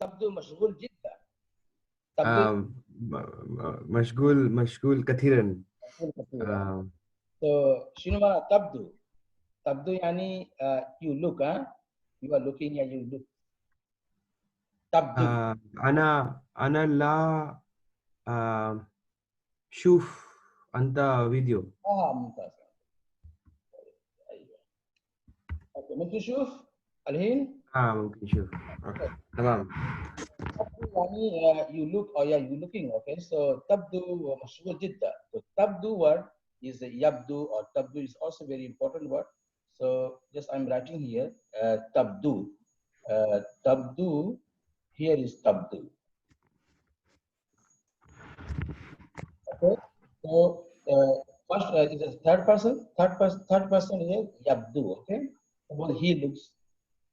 تبدو مشغول جدا. تبدو آم، مشغول كثيرا. مشغول كثيرا. آم، So شنو معنى تبدو؟ تبدو يعني you look you are looking and you look. تبدو. أنا لا شوف أنت فيديو. ممتاز. ايوه. اوكي ممكن نشوف الحين. ممكن نشوف. تمام. يعني you look you looking. Okay, so تبدو مشهور جدا. So تبدو word is يبدو or تبدو is also very important word. So just I'm writing here تبدو. تبدو here is تبدو. Okay, so first is a third person. Third person here يبدو. Okay, suppose he looks.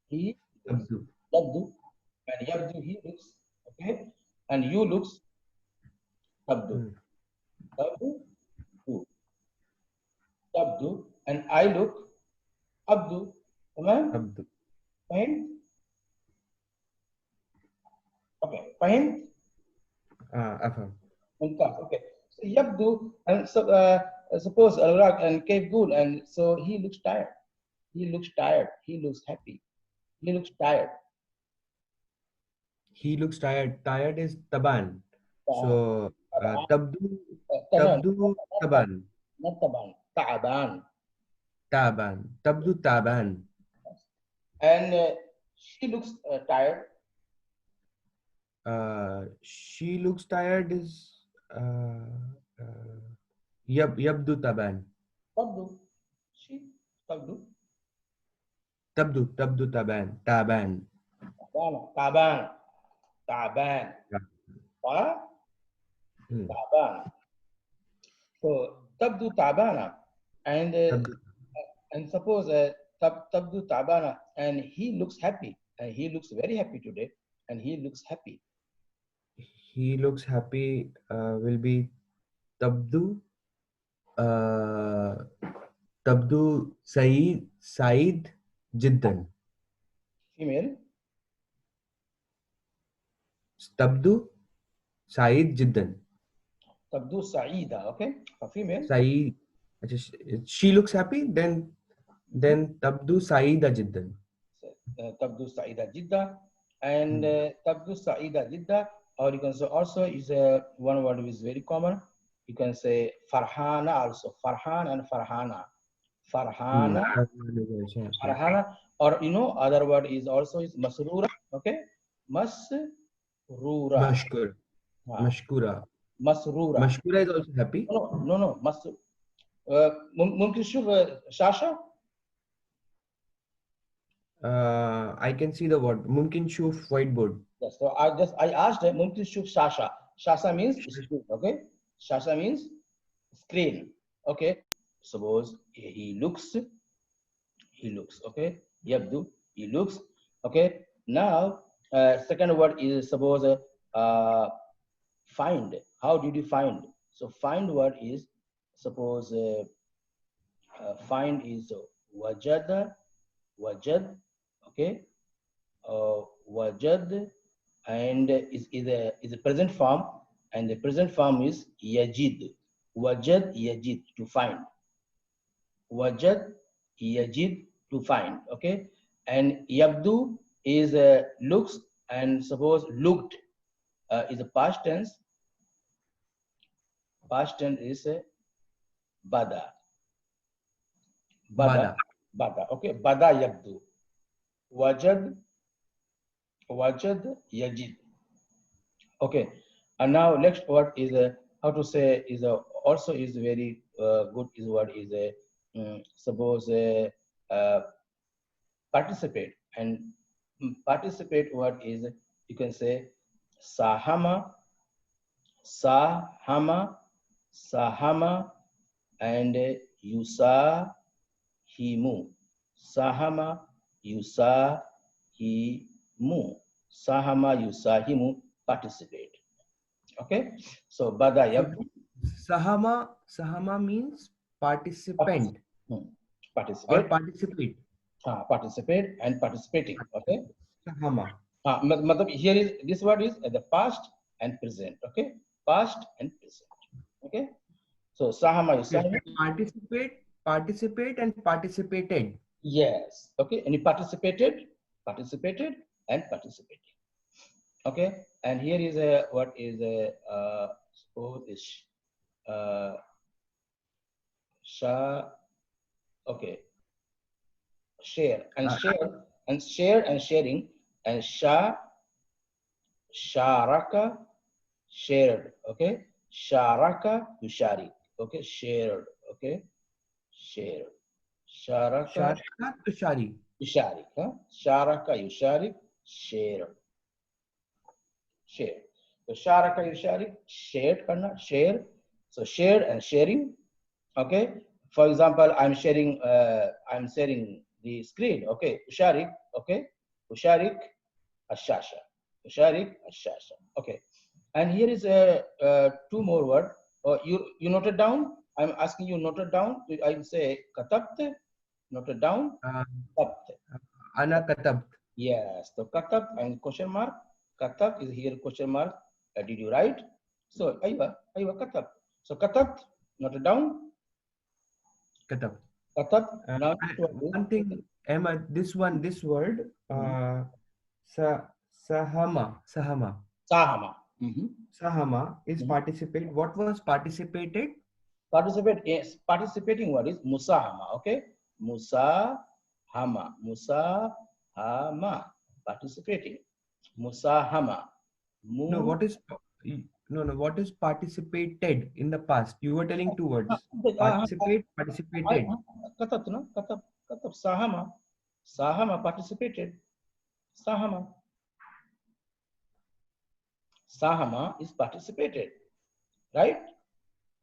He looks. أبدو. يبدو and يبدو he looks. Okay, and you looks تبدو. تبدو you. تبدو and I look أبدو. تمام؟ أبدو. فهمت؟ اوكي فهمت؟ أفهم. ممتاز. اوكي so يبدو and so, suppose الأوراق and كيف يقول and so he looks tired. He looks tired. He looks happy. He looks tired. He looks tired. Tired is taban. So طبعا no, tabdu taban. not طبعا تعبان. Tabdu taban. And she looks tired. She looks tired is yabdu taban. تبدو she تبدو Tabdu taban. Taban. تعبانة. تعبان. تعبان. Hmm. تعبان. So تبدو تعبانة and Tabdu. and suppose تبدو تعبانة and he looks happy and he looks very happy today and he looks happy. He looks happy will be tabdu. تبدو سعيد جدا. Female. تبدو سعيد جدا. تبدو سعيدة. Okay, for female. سعيد. She looks happy, then تبدو سعيدة جدا. تبدو سعيدة جدا and تبدو سعيدة جدا, or you can say also is one word is very common. You can say farhana also. Farhan and farhana. Farhana. Farhana, or you know other word is also is masrura. Okay, masrura. مشكور. مشكورة. مسرورة. مشكورة is also happy. no ممكن تشوف شاشة. I can see the word. ممكن نشوف whiteboard. Yes, so I asked her ممكن تشوف شاشة. شاشة means screen. Okay, شاشة means screen. Okay, suppose he looks. Okay, يبدو he looks. Okay, now second word is suppose find. How did you find? So find word is suppose find is wajad. Okay, wajad and is a present form, and the present form is yajid. Wajad yajid, to find. Wajad yajid, to find. Okay, and yabdu is looks, and suppose looked is a past tense. Past tense is bada. Bada. Okay, bada yabdu. Wajad yajid. Okay, and now next word is how to say is also is very good is word is suppose participate, and participate word is you can say sahama, and yusahimu. Sahama, yusahimu. Sahama, yusahimu, participate. Okay, so bada yabdu. Sahama means participant. Participate. Or participate. Participate and participating. Okay. Sahama. matlab here is this word is the past and present. Okay, past and present. Okay, so sahama Yes, yusahim. participate and participated. Yes. Okay, and he participated and participating. Okay, and here is a what is a suppose is uh, sha. Okay, share and Uh, share and share and sharing and sharaka shared. Okay, sharaka yusharik. Okay, shared. Okay, shared. Sharaka Sharika Tushari. yusharik. Huh? Sharaka yusharik shared. Share. So sharaka yusharik shared karna share. So shared and sharing. Okay. For example, I'm sharing the screen. Okay. Usharik. Okay. Usharik ashasha. Usharik ashasha. Okay. And here is a two more word. You noted down. I'm asking you noted down. I will say katabt. Noted down. Uh, Tabt. Ana Katab. Yes. So katab and question mark. Katab is here question mark. Did you write? So aywa katab. So katab noted down. Katab. Katab. Now One thing, Emma, this word, Sahama. sahama. Mm-hmm. Sahama is Mhm. participate. What was participated? Participate is participating word is musahama. Okay, musahama, musahama, participating, musahama, No, mu. what is no, what is participated in the past? You were telling two words. Participate, participated. Katab no katab sahama, sahama participated, sahama, sahama is participated, right?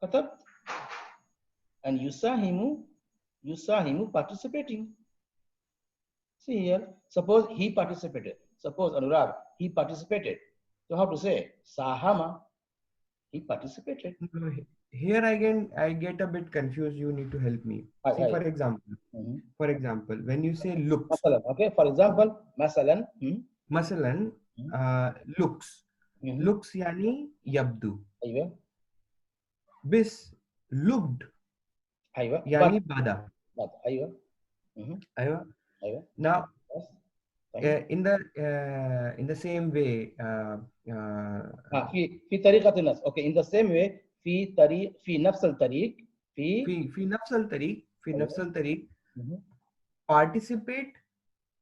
Katab and yusahimu participating. See here, suppose he participated. Suppose Anurag, he participated. So how to say? Sahama, he participated. No, here I get a bit confused. You need to help me. Hi, See, hi. Mhm. for example, when you say looks, Masalan, okay, for example, masalan, masalan, looks, mhm. looks yani yabdu. Aywa, Bis looked aywa, yani bada. aywa, mhm, Aywa. aywa, Now, yes, fine. in the same way, في طريقة النص. Okay, in the same way, في نفس الطريق, في في أيوة. نفس الطريق, Mhm. participate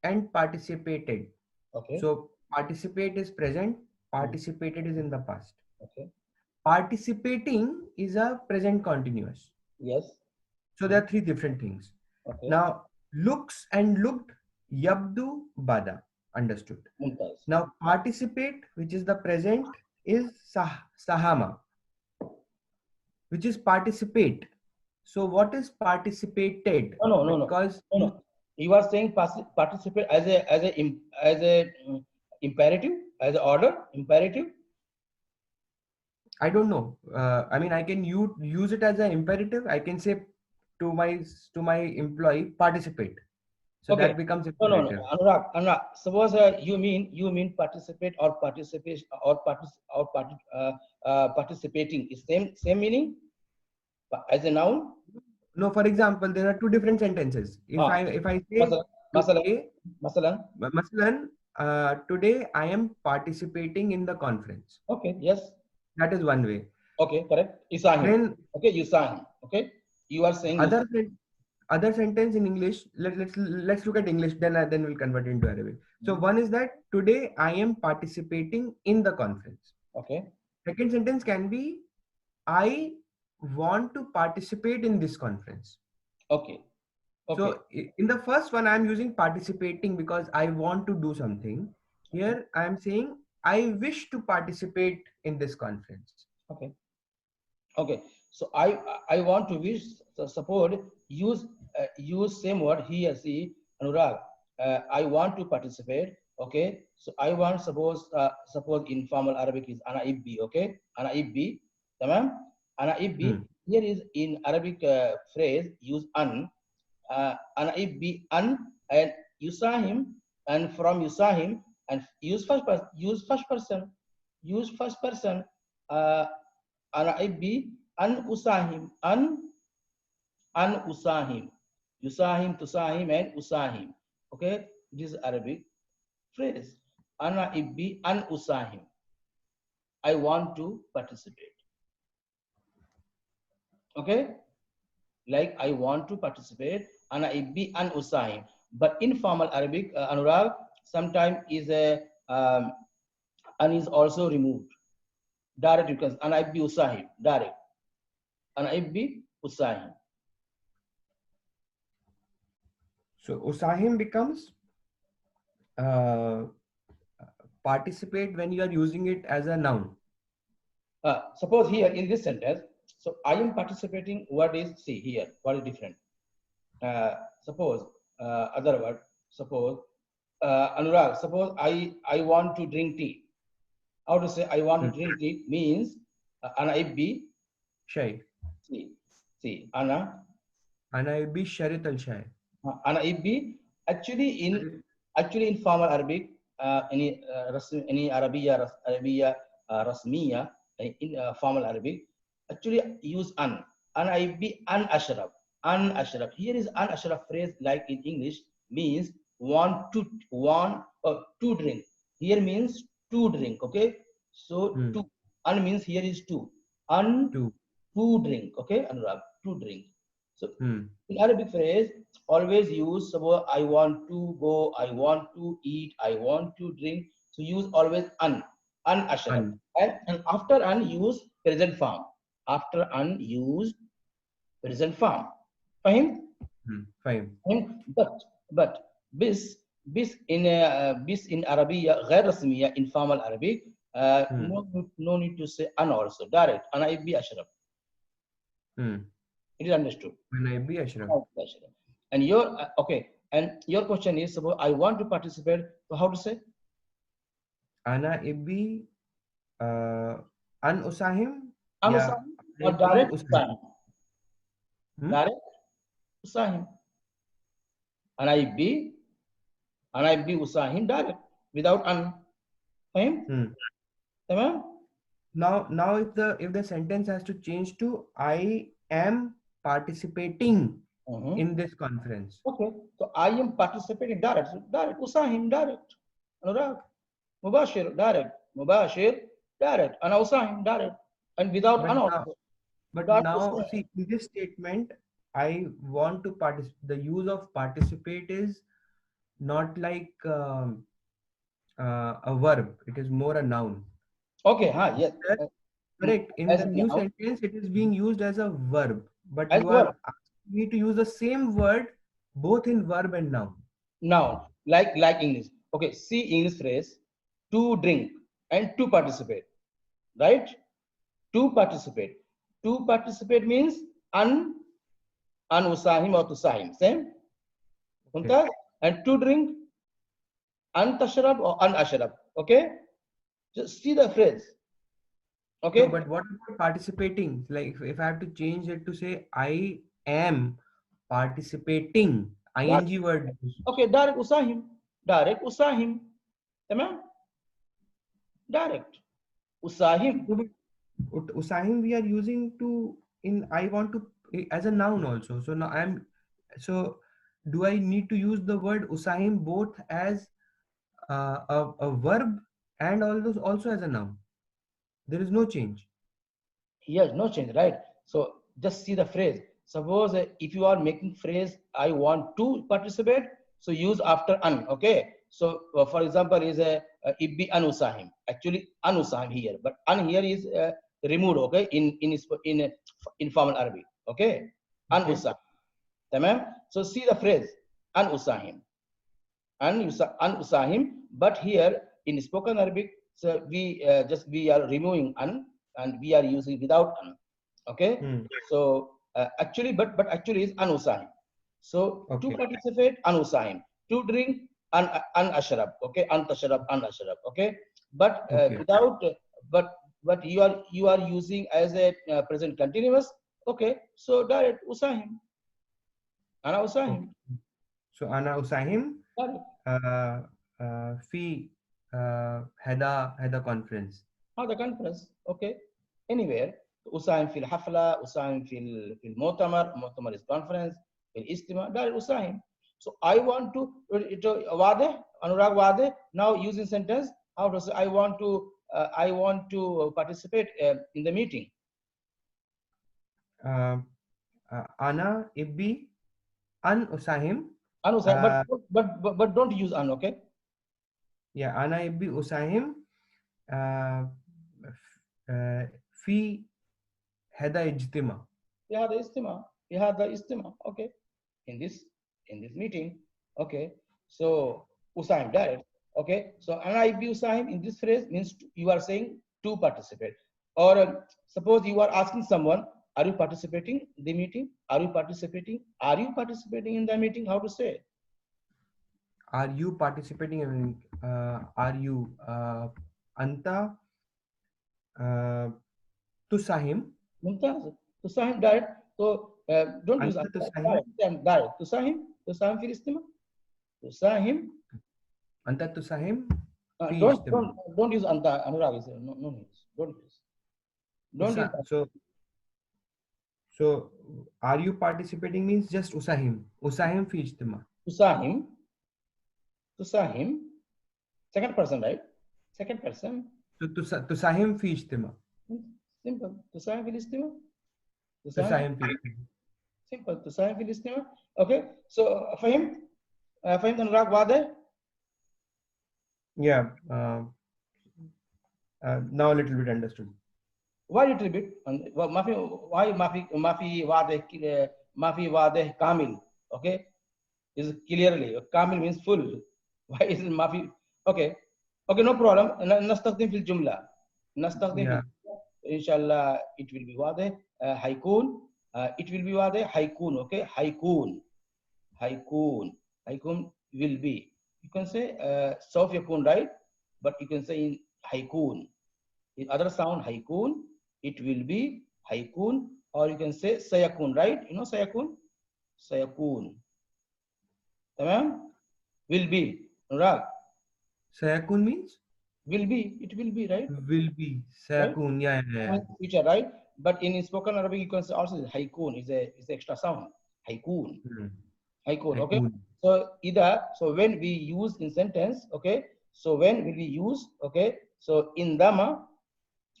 and participated. Okay, So participate is present, mhm. participated is in the past. Okay, Participating is a present continuous. yes, So there are three different things. okay, Now, looks and looked, yabdu bada, understood. mumtaz. Now, participate, which is the present, is sahama, which is participate. So what is participated? No. Because No, no. You are saying participate as a imperative, as a order, imperative. I don't know. I mean, I can use it as an imperative. I can say to my employee, participate. So Okay. that becomes No. imperative. Anurag. Suppose you mean participate or participation participating is same meaning as a noun. No, for example, there are two different sentences. Ah, If I say masalan, masalan, today, masalan. Masalan, today I am participating in the conference. Okay. Yes. That is one way. Okay. Correct. You saw him. Then Okay. You saw him. Okay. You are saying you. other sentence in English. Let's look at English. Then we'll convert it into Arabic. So one is that today I am participating in the conference. Okay. Second sentence can be I want to participate in this conference. Okay. Okay. So in the first one, I'm using participating because I want to do something. Here I'm saying I wish to participate in this conference. Okay. Okay. So I want to wish support use same word he or she Anurag. I want to participate. Okay. So I want suppose informal Arabic is ana ibbi. Okay. Ana ibbi. Tamam. Ana ibbi. Here is in Arabic phrase use an. Ana ibbi an and yusahim and from yusahim and use first person. Use first person. Use first person. Uh, Ana ibbi an usahim. An usahim. Yusahim, tusahim, and usahim. Okay, this is Arabic phrase. Ana ibbi an usahim. I want to participate. Okay, like I want to participate. Ana ibbi an usahim. But in formal Arabic, Anurag, sometimes is a an is also removed. Direct, you can ana ibbi usahim. Direct. Ana ibbi usahim. So usahim becomes participate when you are using it as a noun. Suppose here in this sentence, so I am participating. What is, see here? What is different? Suppose other word. Suppose Anurag. Suppose I want to drink tea. How to say I want to drink tea means ana ibbi Shay. see ana Ana ibbi sharit al shay. Ana ibbi actually in formal Arabic any Arabiya Rasmiya in formal Arabic actually use an. Ana ibbi an ashrab. An ashrab. Here is an ashrab phrase like in English means want to drink. Here means to drink. Okay, so to an means here is to un to drink. Okay, Anurag, to drink. So in Arabic phrase, always use suppose I want to go, I want to eat, I want to drink. So use always an ashraf. And after an use present form. After an use present form. Fahim? Fahim. But bis in Arabiya غير رسمية in formal Arabic no need to say an also direct ana ibbi ashraf. It is understood. And your okay, and your question is suppose I want to participate. So how to say? Ana ibbi an usahim. An usahim or direct usahim. Direct usahim. Ana ibbi usahim direct without an. Fahim? Tamam? Now if the sentence has to change to I am participating in this conference. Okay, so I am participating direct. Usahim direct. Anurag. Mubashir direct. Ana usahim direct. And without an also. But now see in this statement I want to participate. The use of participate is not like a verb. It is more a noun. Okay, yes. Correct. In the new sentence, it is being used as a verb. But you are asking me to use the same word both in verb and noun. Noun, like English. Okay, see English phrase to drink and to participate. Right? To participate. To participate means an usahim or tusahim. Same? Okay. And to drink an tashrab or an ashrab. Okay? Just see the phrase. Okay. No, but what about participating? Like if I have to change it to say I am participating, ing word. Okay, direct usahim. Tamam? Direct. Usahim. Usahim we are using to in I want to as a noun also. So now do I need to use the word usahim both as a verb and also as a noun? There is no change. Yes, no change, right? So just see the phrase. Suppose if you are making phrase, I want to participate, so use after an, okay? So for example, is ibbi an usahim. Actually, an usahim here, but an here is removed, okay? In formal Arabic, okay? An usahim. Tamam? So see the phrase, an usahim. An usahim, but here in spoken Arabic, so we are removing an and we are using without an. Okay. So actually, but actually is an usahim. So to participate an usahim, to drink an ashrab. Okay, an tashrab. Okay, but without but you are using as a present continuous. Okay, so direct usahim. Ana usahim. So ana usahim fi هذا conference. هذا conference. Okay. Anywhere. أساهم في الحفلة، أساهم في المؤتمر، المؤتمر is conference، في الاجتماع ده أساهم. So I want to واضح أنوراغ واضح. Now using sentence how to say I want to participate in the meeting. أنا أبي أن أساهم. أنا أساهم but don't use أن. Okay. Yeah, أنا أبي أساهم في هذا الاجتماع. في هذا الاجتماع. Okay. In this meeting. Okay. So أساهم direct. Okay. So أنا أبي أساهم in this phrase means you are saying to participate. Or suppose you are asking someone, are you participating in the meeting? Are you participating? Are you participating in the meeting? How to say? Are you participating in? Are you? Anta تساهم. ممتاز. تساهم direct. So don't use أنت تساهم. direct. تساهم في الاستماع. تساهم. أنت تساهم في اجتماع. Don't use أنت أنوراغ. No use. Don't use. So are you participating means just أساهم. أساهم في اجتماع. تساهم. Second person, right? Second person. So تساهم في اجتماع. Simple. تساهم في الاجتماع. تساهم في الاجتماع. Simple. تساهم في الاجتماع. Okay. So فهمت أنوراغ واضح؟ Yeah. Now a little bit understood. Why little bit? Why ما في واضح كامل. Okay. Is clearly. كامل means full. Why is it ما في? Okay. Okay, no problem. نستخدم في الجملة. نستخدم إن شاء الله it will be واضح. هيكون. It will be واضح. هيكون. Okay. هيكون will be. You can say سوف يكون, right? But you can say in هيكون. In other sound هيكون. It will be هيكون. Or you can say سيكون, right? You know سيكون. تمام? Will be. Right? سيكون means? Will be. It will be, right? Will be. سيكون. Right? Yeah. Future, right? But in spoken Arabic, you can say also haykun is a extra sound. Haykun. Haykun. Okay. So either when we use in sentence, okay. So when will we use? Okay. So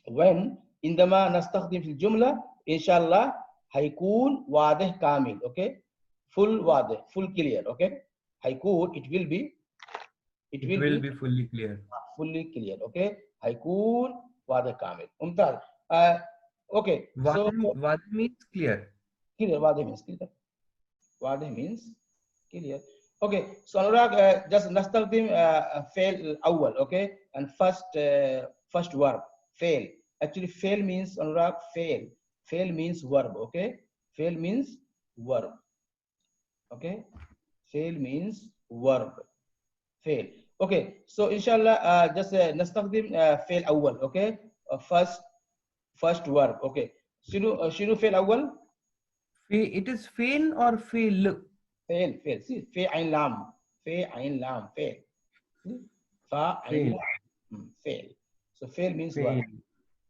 when indama نستخدم في الجملة إن شاء الله هيكون واضح كامل. Okay. Full واضح. Full clear. Okay. هيكون it will be. It will be fully clear. Fully clear. Okay. هيكون واضح كامل. ممتاز. Okay. So واضح means clear. Clear. واضح means clear. واضح means clear. Okay. So أنوراغ just نستخدم فعل أول. Okay. And first verb. Fail. Actually, fail means Anurag fail. Fail means verb. Okay. Fail means verb. Okay. Fail means verb. Fail. Okay. So inshallah just نستخدم fail أول. Okay. First verb. Okay. شنو fail أول? It is fail or fail? Fail. See, fail عين لام. Fail. فا عين لام. Fail. So fail means what?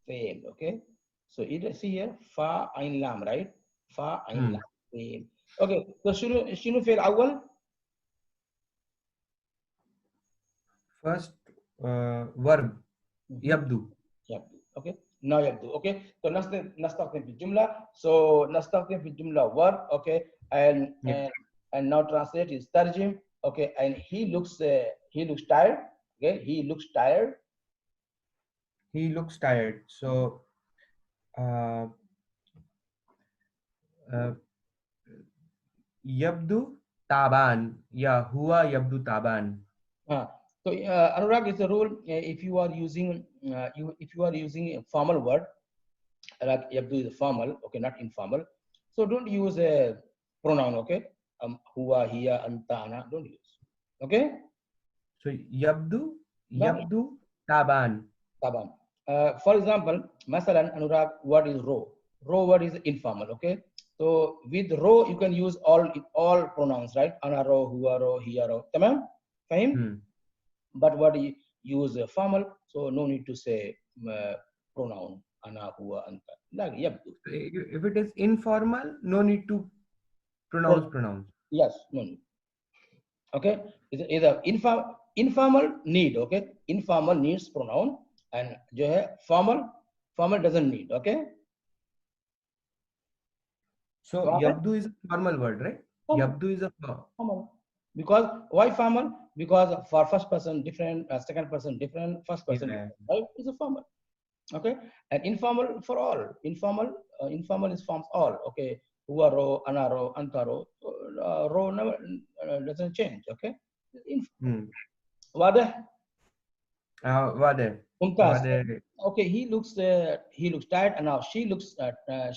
Fail. Okay. So it see here fa ain lam, right? Fa ain lam. Fail. Okay. So شنو fail أول? First verb. يبدو. Okay. Now يبدو. Okay. So نستخدم في الجملة. So نستخدم في الجملة verb. Okay. And now translate is ترجم. Okay. And he looks tired. Okay. He looks tired. So يبدو تعبان. Yeah, هو يبدو تعبان. So Anurag, is a rule if you are using a formal word, like yabdu is formal, okay, not informal. So don't use a pronoun, okay? Huwa, hiya, anta, ana. Don't use. Okay? So yabdu taban. Taban. For example, masalan, Anurag, what is row? Row word is informal, okay? So with row you can use all pronouns, right? Ana row, huwa row, hiya row. Tamam? Fahim? But what use a formal, so no need to say pronoun ana, huwa, anta. Like yabdu. If it is informal, no need to pronounce pronouns. Yes, no need. Okay, either informal need. Okay, informal needs pronoun, and जो है formal doesn't need. Okay. So yabdu is a formal word, right? Yabdu is a formal. Because why formal? Because for first person different, second person different, first person different, right? It's a formal. Okay, and informal for all. Informal is forms all. Okay, huaro, anaro, antaro. Ro never doesn't change. Okay. Wade. Wade. Mumtaz. Okay, he looks tired, and now she looks tired.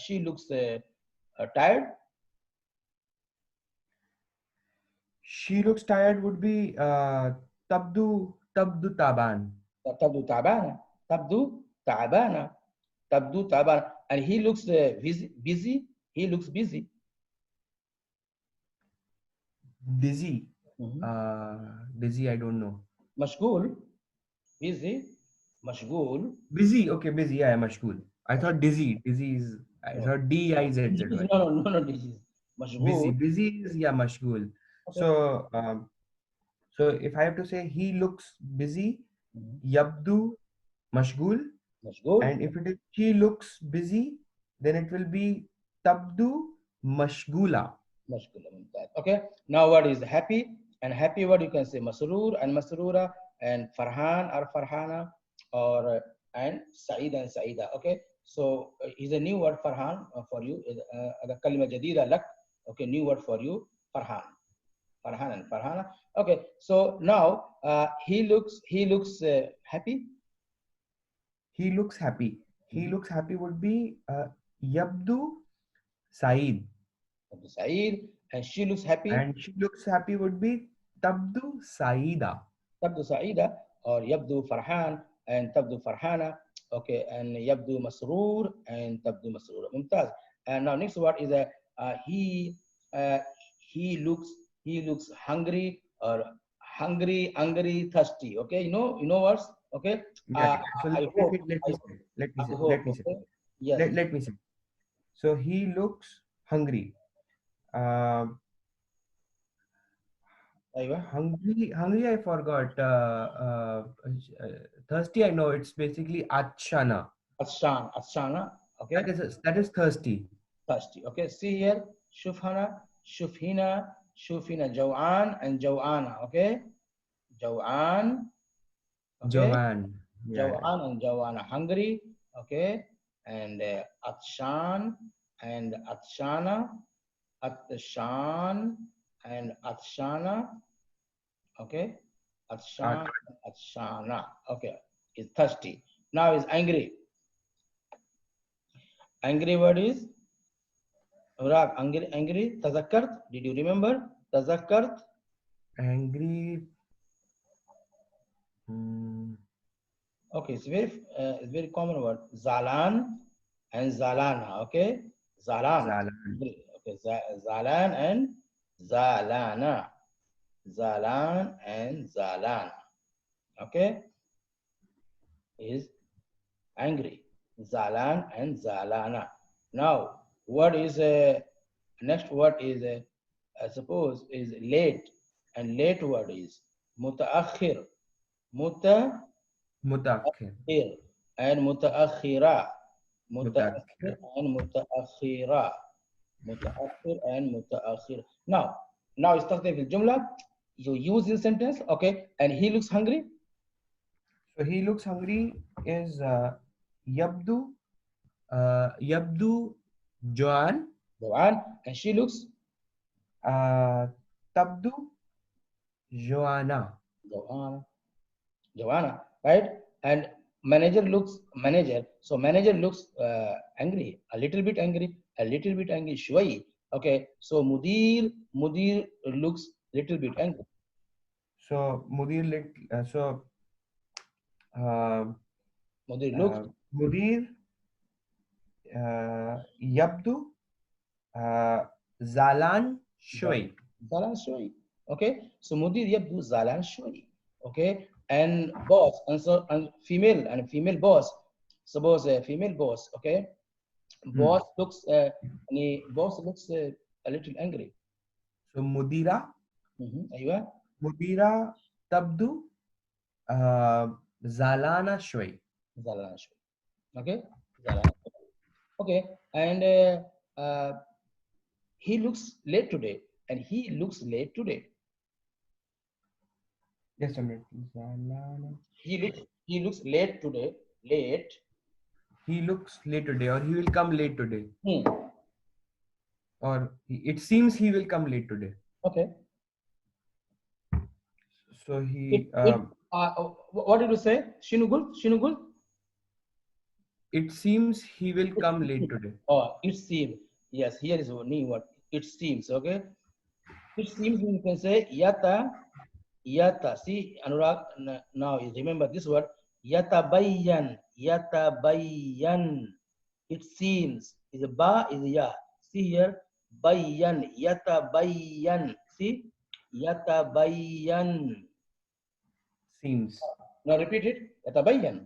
She looks tired would be tabdu taban. Tabdu tabana. Tabdu tabana. Tabdu tabana. And he looks busy. He looks busy. Busy. Busy, I don't know. Mashgul. Busy. Mashgul. Busy. Okay, busy. Yeah, mashgul. I thought dizzy. Dizzy is. I thought D-I-Z-Z. No, disease. Mashgul. Busy is, yeah, mashgul. Okay. So if I have to say he looks busy, yabdu mashgul. And if it is she looks busy, then it will be tabdu mashgula. Okay. Now what is happy? And happy word you can say masroor and masroora, and farhan or farhana, or and saeed and saida. Okay. So is a new word farhan for you. The kalima jadida lak. Okay, new word for you, farhan. Farhan and farhana. Okay. So now he looks happy. He looks happy. He looks happy would be yabdu saeed. Saeed. And she looks happy. And she looks happy would be tabdu saida. Tabdu saida, or yabdu farhan and tabdu farhana. Okay, and yabdu masroor and tabdu masroora. Mumtaz. And now next word is he looks hungry, or hungry, thirsty. Okay, you know words. Okay. So let me say. Yes. Let me say. So he looks hungry. Hungry, I forgot. Thirsty, I know. It's basically atshana. Atshana. Okay. That is thirsty. Thirsty. Okay. See here, shufhana, shufhina, Jawan and Jawana. Okay. Jawan. Okay. Jawan. Jawan and Jawana. Hungry. Okay. And atshan and atshana. Atshan and atshana. Okay. Atshan, atshana. Okay. Is thirsty. Now is angry. Angry word is angry. Tazakkart. Did you remember? Tazakkart. Angry. Okay, it's very common word. Zalan and Zalana. Okay. Zalan. Okay. Zalan and Zalana. Zalan and Zalana. Okay. Is angry. Zalan and Zalana. Now, what is next word is I suppose is late, and late word is mutaakhir. Mutaakhir and mutaakhira. Mutaakhir and mutaakhira. Mutaakhir and mutaakhir. Now استخدم في الجملة. You use this sentence. Okay. And he looks hungry. So he looks hungry is yabdu Joan. And she looks tabdu Joanna. Joanna, right? And so manager looks angry, a little bit angry, shwai. Okay, so mudir looks little bit angry. So mudir mudir looks yabdu zalan shwai. Okay, so mudir yabdu zalan shwai. Okay, and boss, and female boss. Suppose a female boss, okay? Boss looks boss looks a little angry. So mudira, أيوة. mudira tabdu zalana shway. زعلانة شوي. Okay. زعلانة. Okay. And he looks late today. And he looks late today. Just a minute. Zalana. He looks late today. Late. He looks late today, or he will come late today, Hmm. or it seems he will come late today. Okay. So he. What did you say? Shinugul? Shinugul? It seems he will come late today. Oh, it seems. Yes, here is a new word. It seems, okay? It seems you can say yata, yata. See, Anurag, now you remember this word. Yatabayyan, yatabayyan. It seems. Is a ba, is a ya. See here, bayyan, yatabayyan. See, yatabayyan. Seems. Now repeat it. Yatabayyan.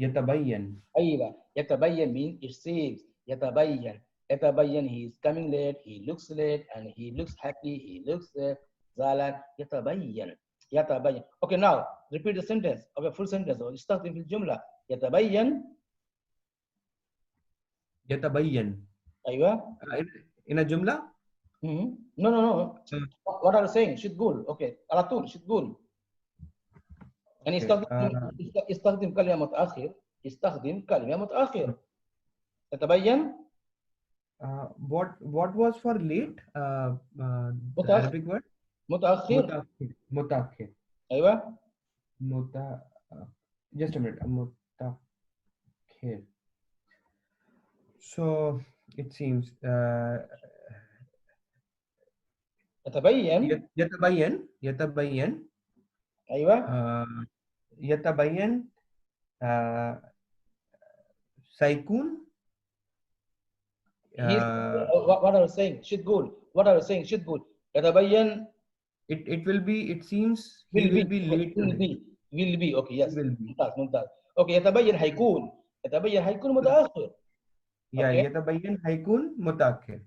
Yatabayyan. أيوة. يتبين means it seems. يتبين. يتبين he is coming late, he looks late, and he looks happy, he looks زعلان. يتبين. يتبين. Okay, now repeat the sentence. Okay, full sentence. استخدم في الجملة. يتبين. Yatabayyan. أيوة. In a jumla? No, no, no. What are you saying? شو تقول? Okay. على طول شو تقول؟ يعني استخدم كلمة متأخر. استخدم كلمة متأخر. تتبين. What was for late? The Arabic word? متأخر. متأخر. أيوة. Just a minute. متأخر. So it seems. يتبين. يتبين. أيوة. يتبين. سيكون. What are you saying? should تقول. What are you saying? should تقول. يتبين. It will be. It seems he will be late. Will be. Okay. Yes. Will be. ممتاز. Okay. يتبين هيكون. يتبين هيكون متأخر. Yeah. Okay. يتبين هيكون متأخر.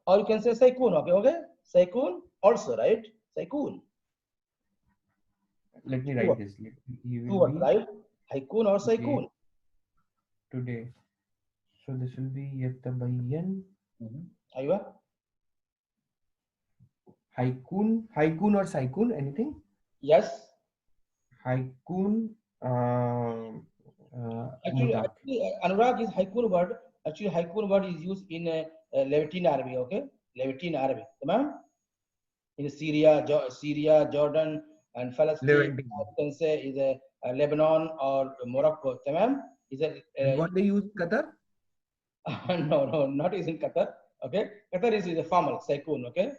Or you can say سيكون. Okay. Okay. سيكون also, right? سيكون. Let me write this. He will Two, be right? هيكون or سيكون. Today. So this will be يتبين. أيوة. هيكون or سيكون, anything? Yes. هيكون actually Anurag is هيكون word. Actually هيكون word is used in Levantine Arabic, okay? Levantine Arabic, تمام? In Syria, Jordan, and Palestine. You can say is Lebanon or Morocco, تمام? Is what they use Qatar? No, not is in Qatar. Okay, Qatar is a formal سيكون, okay?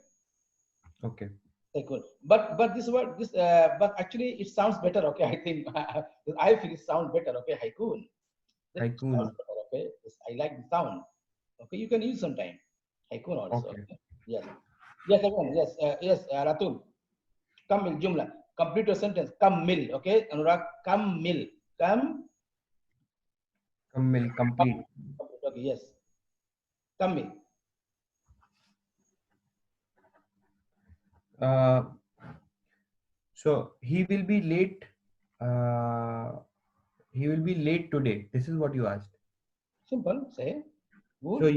Okay. Cool. But this word, but actually it sounds better. Okay, I think I feel it sounds better. Okay, haikun. Haikun. Okay, I like the sound. Okay, you can use sometime. Haikun also. Okay. Yes. Yes. Again. Yes. Yes. Ratul. Kamil jumla. Complete your sentence. Kamil. Okay, Anurag. Kamil. Kamil. Complete. Okay. Yes. Kamil. So he will be late. He will be late today. This is what you asked. Simple. Say. Good. So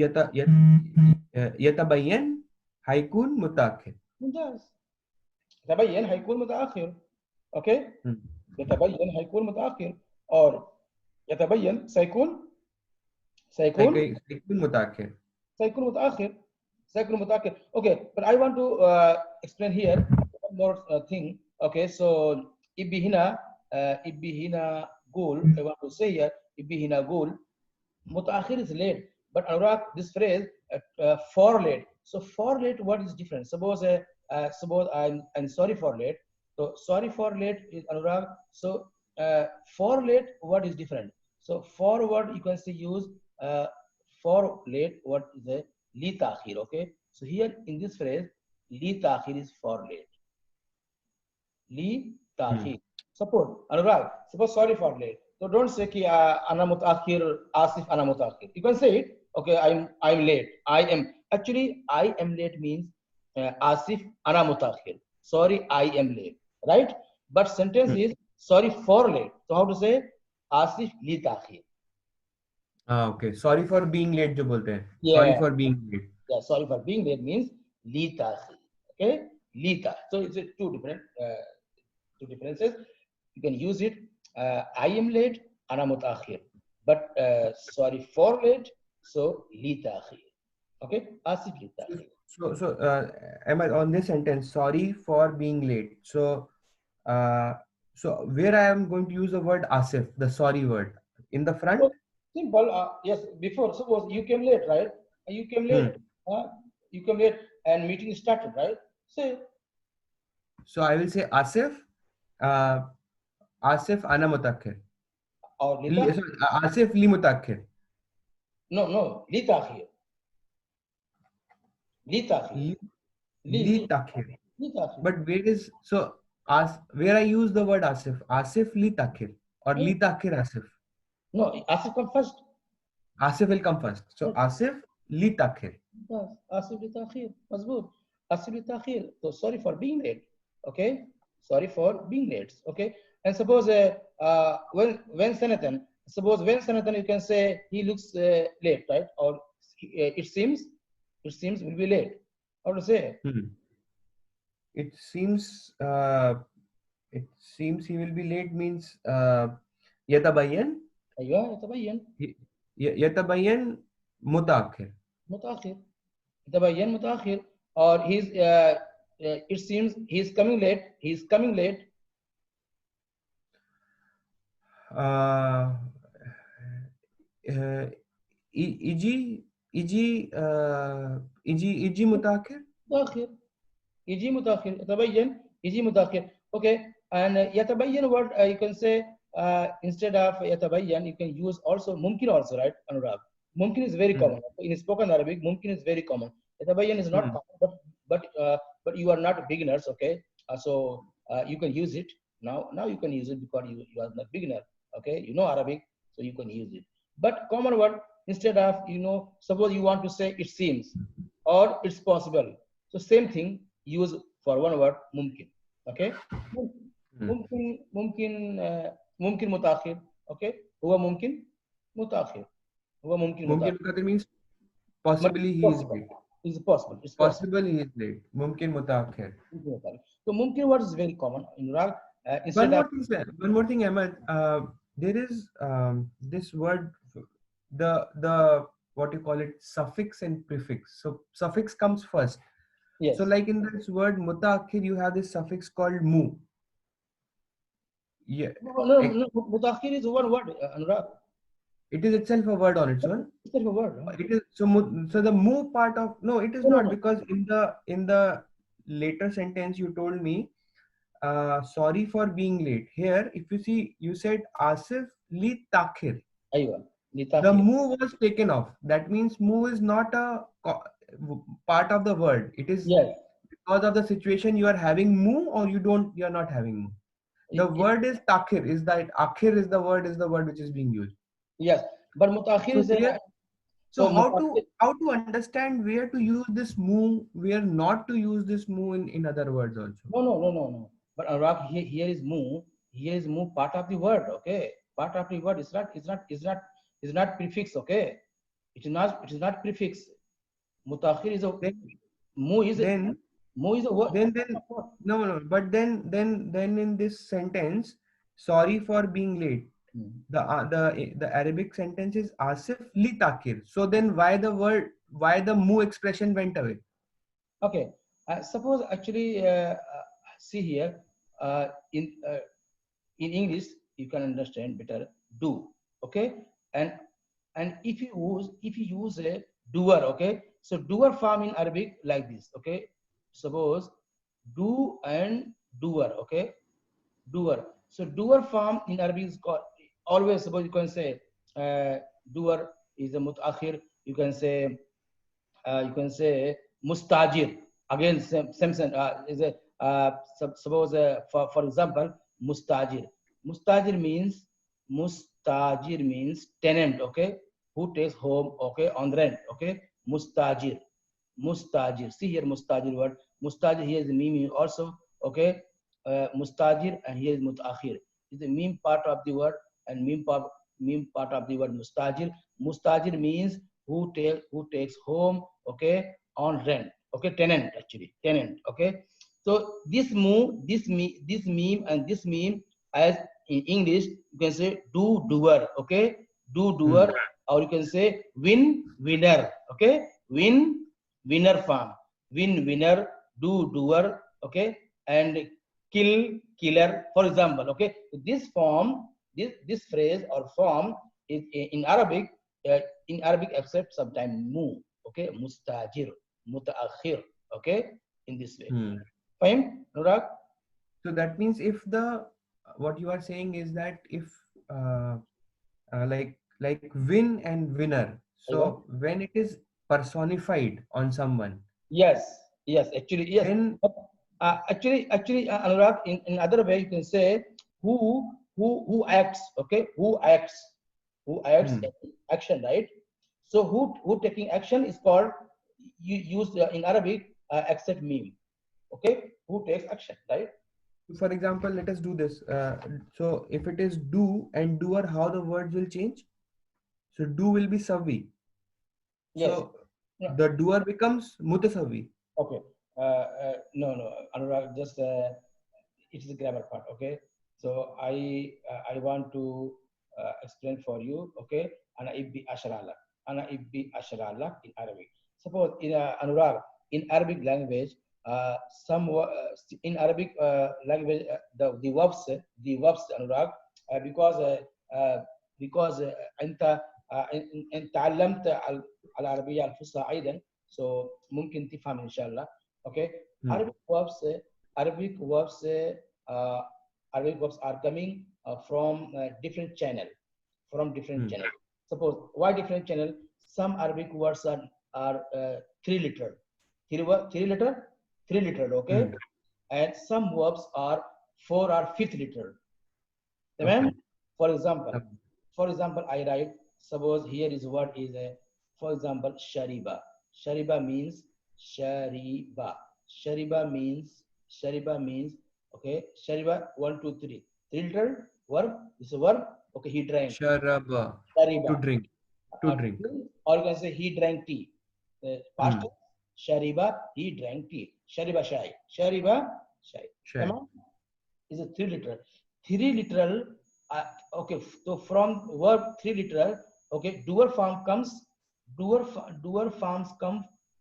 يتبين هيكون متأخر. ممتاز. يتبين هيكون متأخر. Okay. يتبين هيكون متأخر. or يتبين سيكون متأخر. سيكون متأخر. Okay, but I want to explain here one more thing. Okay, so إبي هنا قول. I want to say here إبي هنا قول متأخر is late, but Anurag, this phrase for late. So for late, what is different? Suppose I'm sorry for late. So sorry for late is Anurag. So for late, what is different? So for what you can say use for late. What is a li ta'khir? Okay. So here in this phrase, li ta'khir is for late. Li ta'khir. Suppose, Anurag, suppose sorry for late. So don't say ki ana mutaakhir, Asif ana mutaakhir. You can say it. Okay, I'm late. I am actually I am late means Asif ana mutaakhir. Sorry, I am late. Right? But sentence is sorry for late. So how to say Asif li taakhir. Okay, sorry for being late जो बोलते हैं, sorry Yeah. for being late. Yeah, sorry for being late means li taakhir. Okay, li taakhir. So it's two differences. You can use it. I am late, ana mutaakhir. But sorry for late, so li taakhir. Okay, asif li taakhir. So, Ahmed, on this sentence, sorry for being late. Uh, so where I am going to use the word Asif, the sorry word, in the front. So, simple. Yes, before suppose you came late, right? You came late. You came late, and meeting started, right? Say. So I will say Asif, uh, Asif ana mutakhir. Or li taakhir. Sorry, Asif li mutakhir. No, li taakhir. Li taakhir. Li takhir. Li taakhir. But where I use the word Asif, Asif li takhir or li takhir Asif. No, Asif come first. Asif will come first. So Asif li takhir. Yes, Asif li taakhir. Mazboot. Asif li taakhir. So sorry for being late. Okay. Sorry for being late. Okay. And suppose when Sanatan, you can say he looks late, right? Or it seems will be late. How to say? It seems he will be late means yatabayyan. أيوة يتبين. يتبين متأخر. يتبين متأخر. Or it seems he's coming late. He's coming late. يجي متأخر. يجي متأخر. يتبين يجي متأخر. Okay. And يتبين word you can say instead of يتبين you can use also ممكن also, right, Anurag? ممكن is very common. In spoken Arabic, ممكن is very common. يتبين is not common, but you are not beginners, okay? So you can use it now. Now you can use it because you are not beginner, okay? You know Arabic, so you can use it. But common word instead of suppose you want to say it seems or it's possible. So same thing use for one word ممكن, okay? ممكن متأخر, okay? هو ممكن متأخر. هو ممكن متأخر means possibly he is late. Is possible. It's possible he is late. ممكن متأخر. So ممكن word is very common in Iraq. One more thing, Ahmed. There is this word, the what you call it, suffix and prefix. So suffix comes first. Yes. So like in this word mutaakhir, you have this suffix called mu. Yeah. No, mutaakhir is one word, Anurag. It is itself a word on its own. It's a word. Right? It is so the mu part of it is not because in the later sentence you told me sorry for being late. Here, if you see, you said Asif li takhir. The mu was taken off. That means mu is not a part of the word. It is because of the situation you are having mu or you are not having mu. The word is takhir. Is that akhir is the word which is being used. Yes, but mutakhir is there. So how to understand where to use this mu, where not to use this mu in other words also? No. But Anurag, here is mu. Here is mu part of the word. Okay, part of the word is not prefix. Okay, it is not prefix. Mutakhir is a mu is a word. Then no. But then in this sentence, sorry for being late. The Arabic sentence is Asif li takir. So then why the mu expression went away? Okay, suppose actually see here in English you can understand better do, okay, and if you use a doer, okay, so doer form in Arabic like this, okay, suppose do and doer, okay, doer. So doer form in Arabic is called always. Suppose you can say doer is a mutaakhir. You can say mustajir. Again, same is a suppose for example mustajir. Mustajir means tenant, okay, who takes home, okay, on rent, okay. Mustajir, mustajir. See here, mustajir word. Mustajir here is the meme also, okay. Mustajir, and here is mutaakhir. Is the meme part of the word, and meme part of the word mustajir. Mustajir means who takes home, okay, on rent, okay, tenant actually, tenant, okay. So this meme and this meme, as in English, you can say do doer, okay, do doer, or you can say winner, okay, winner farm, winner, do doer, okay, and killer, for example, okay. This form, this phrase or form is in Arabic. In Arabic, except sometimes mu, okay, mustajir, mutaakhir, okay, in this way. Fine, Nurag? So that means if the what you are saying is that if uh, like win and winner. Aywa. So when it is personified on someone, Yes, yes, actually, yes. then But, actually, Anurag, in other way, you can say who acts, okay, who acts hmm, action, right? So who taking action is called, you use in Arabic, accept meme, okay, who takes action, right? for example, let us do this. So if it is do and doer, how the words will change? So do will be savi. Yes. So No, the doer becomes mutasavi. okay. No, Anurag, just it is the grammar part, okay. So I want to explain for you, okay. Ana ibbi asharala, in Arabic. Suppose in Anurag, in Arabic language, uh, in Arabic language, the verbs Anurag, because انت ان تعلمت العربيه الفصحى ايضا، so ممكن تفهم ان شاء الله. Okay. Hmm. Arabic verbs, Arabic verbs, uh, Arabic verbs are coming from different channel, Hmm. Suppose why different channel? Some Arabic words are three literal, three literal, okay, Hmm. and some verbs are four or fifth literal. Okay. Tamam? For example, Okay. I write, suppose here is what is a, for example, shariba. Shariba means shariba. Shariba means, okay, shariba, one, two, three. Three literal verb, is a verb, okay, he drank. Sharaba, to Shariba. drink, to drink. Or you can say he drank tea. Past Hmm. tense, shariba, he drank tea. Shariba shai. Shariba shai. Sure. Tamam? Is a three literal. Three literal, okay, so from verb three literal, okay, doer forms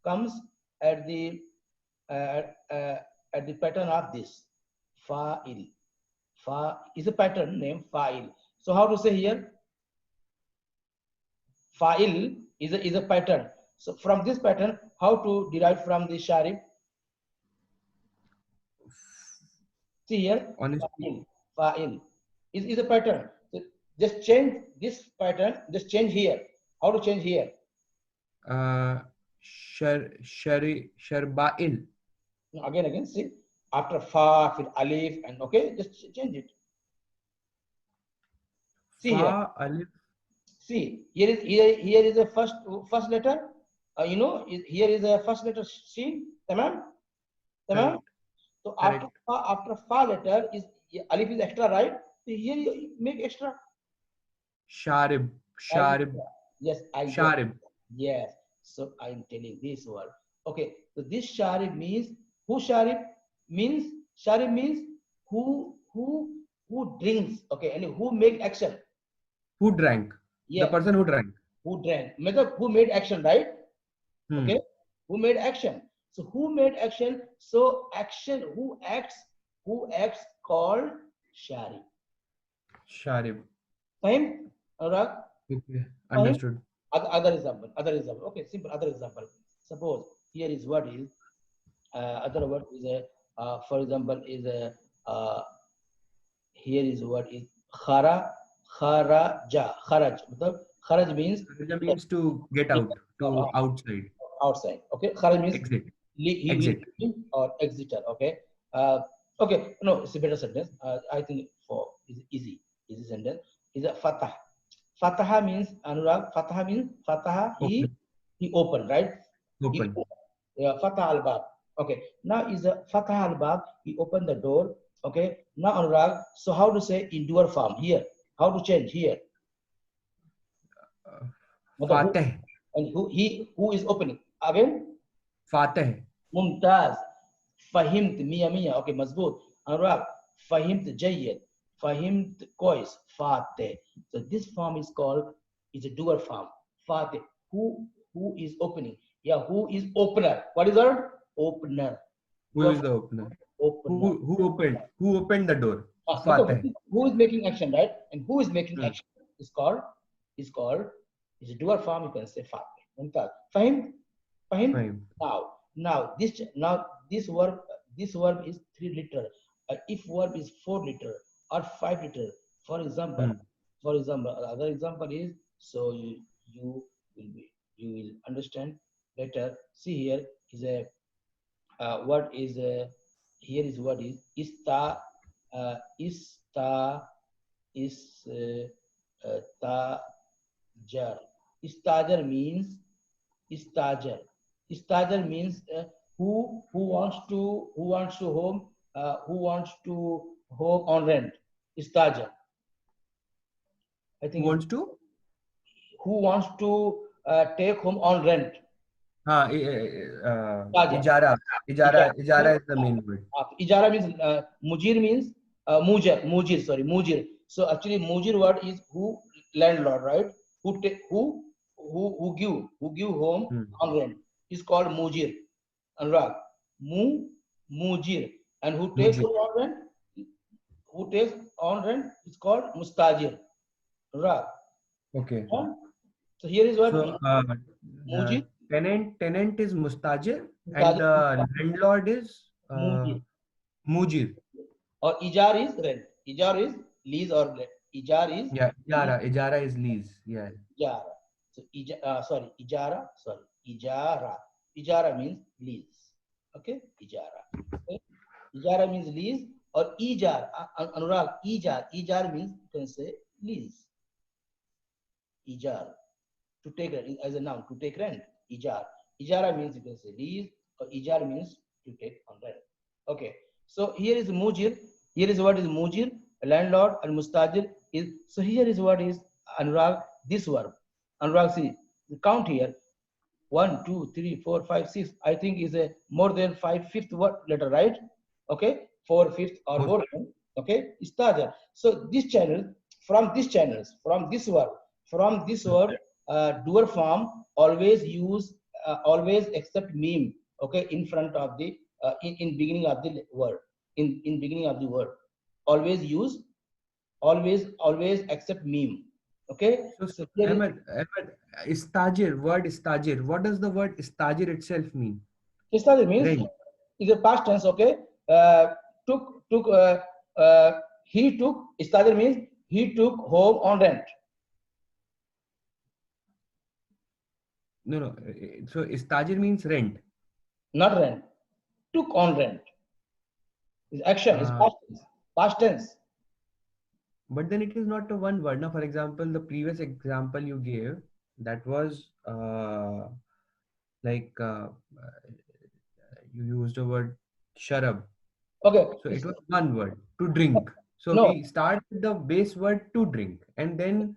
comes at the uh, uh, at the pattern of this fa'il. Fa is a pattern name fa'il. So how to say here? Fa'il is a pattern. So from this pattern, how to derive from the sharif? See here, Honestly, fa'il is a pattern. So just change this pattern, just change here. How to change here? Sharba'il. Now again, see, after fa, fil alif, and okay, just change it. See here, Fa alif. see, here is the first letter. Here is the first letter seen, tamam? Tamam? Correct. So Correct. after fa letter is alif is extra, right? So here you make extra. Sharib. I Sharib. Yes, I get. Sharib. Yes. So I'm telling this word. Okay. So this sharib means who sharib means, who drinks. Okay, and who make action. Who drank? The Yeah, person who drank. who drank. Matlab, who made action, right? Okay. Hmm. Who made action? So who made action? So action. Who acts called sharib. Sharib. Fine, Anurag? Okay. Fine. Understood. Other example. Okay, simple. Other example. Suppose here is what is other word is a, for example, is a, here is what is kharaj. Kharaj means Kharaja means to get out, to outside, outside. Okay, kharaj means exit, he will exit. leave or exitor. Okay, okay, no, it's a better sentence. I think for is easy. Easy sentence is a fatah. Fatah means Anurag. Fatah means fatah. He opened, right? Open. Fatah al bab. Okay. Now is a fatah al bab. He opened the door. Okay. Now Anurag. So how to say in dual form here? How to change here? Fateh. And who is opening again? Fateh. Mumtaz. Fahimt mia mia. Okay, mazboot. Anurag. Fahimt jayyid. Fahimt kois. Fateh. So this form is called is a dual form. Fateh. Who is opening? Yeah, who is opener? What is that? Opener. Who is the opener? Opener. Who opened the door? Because Fateh. who is making action, right? And who is making Hmm. action is called is a dual form. You can say Fateh. Mumtaz. Fahim? Fahim. Now this verb is 3 liter. If verb is 4 liter or 5 liter, for example, other example is, so you will be you will understand better. See here is a what is a here is what is ista is tajar. Istajar means istajar. Istajar means who wants to home on rent. Istajar. I Who think wants to? who wants to take home on rent. Istajar. Ijara. Ijara. Ijara is the main word. Ijara means mujir means mujir. Sorry, mujir. So actually, mujir word is who landlord, right? Who take who give home on rent is called mujir. Anurag, mujir, and who takes Mujir. on rent? Who takes on rent is called mustajir. Anurag. Okay. Huh? So here is what So mujir, tenant is mustajir and mustajir, the landlord is mujir, mujir. or ijar is rent. Ijar is lease or rent. Ijar is Yeah, lease. ijara is lease. Yeah. Ijara. So sorry, ijara. Sorry, ijara. Ijara means lease. Okay, ijara. Okay? Ijara means lease or ijar. Anurag, ijar. Ijar means you can say lease. Ijar. To take rent as a noun, to take rent. Ijar. Ijara means you can say lease or ijar means to take on rent. Okay. So here is mujir. Here is what is mujir, landlord, and mustajir is. So here is what is Anurag. This verb. Anurag, see, count here. 1, 2, 3, 4, 5, 6. I think is a more than 5/5 word letter, right? Okay, 4/5 or more than. Okay, istajar. So this channel, from this word, dual form always use, always accept meme. Okay, in front of the in beginning of the word, in beginning of the word, always use, always accept meme. Okay, So here is Ahmed, istajir, word istajir. What does the word istajir itself mean? Istajir means Rent. is a past tense. Okay, took he took. Istajir means he took home on rent. No. So istajir means rent. Not rent. Took on rent. Is action. Is Uh, past tense. Past tense. but then it is not a one word. Now, for example, the previous example you gave, that was like you used the word sharab. Okay. So it was one word, to drink. So No. we start with the base word to drink, and then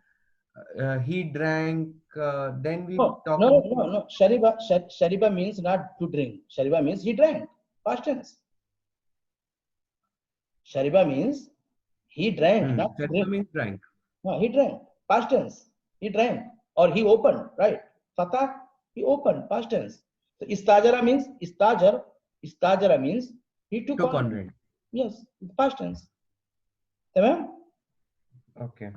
he drank. Then we No. talk No. about. No. No. Shariba means not to drink. Shariba means he drank. Past tense. Shariba means he drank, not to Sharba drink. means drank. No, he drank. Past tense. He drank. Or he opened, right? Fatah, he opened. Past tense. So istajara means istajar. Istajara means he took Took on. on rent. Yes, it's past tense. Tamam? Okay.